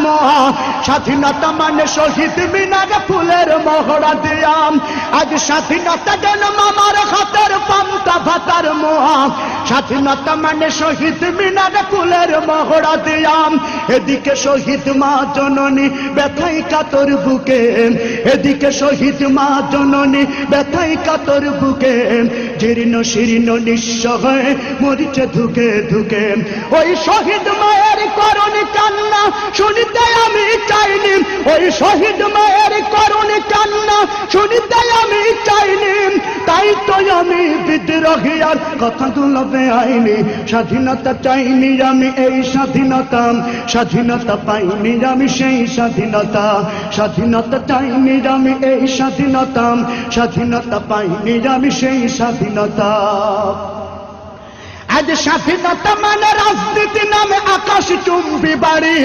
মোহা স্বাধীনতা মানে শহীদ মিনারে ফুলের মহড়া দিয়াম আজ স্বাধীনতা যেন মামার হাতের পান্তা ভাতার মোহা স্বাধীনতা মানে শহীদ মিনারে ফুলের মহড়া দিয়াম এদিকে শহীদ মা জননী ব্যথাই কাতর বুকে এদিকে শহীদ মা জননী ব্যথাই কাতর বুকে জীর্ণ শীর্ণ নিঃস্ব হয়ে মরিচে ধুকে ধুকে ওই শহীদ মায়ের করুণী কান্না শুনিতে আমি চাইনি ওই শহীদ মায়ের করুণী কান্না শুনিতে আমি চাইনি তাই তো আমি বিদ্রোহী আর কথাগুলো বেআইনি স্বাধীনতা চাইনি আমি এই স্বাধীনতা স্বাধীনতা পাইনি আমি সেই স্বাধীনতা স্বাধীনতা চাইনি আমি এই স্বাধীনতা স্বাধীনতা পাইনি আমি সেই স্বাধীনতা আজ স্বাধীনতা মানে রাজনীতি নামে আকাশ চুম্বি বাড়ি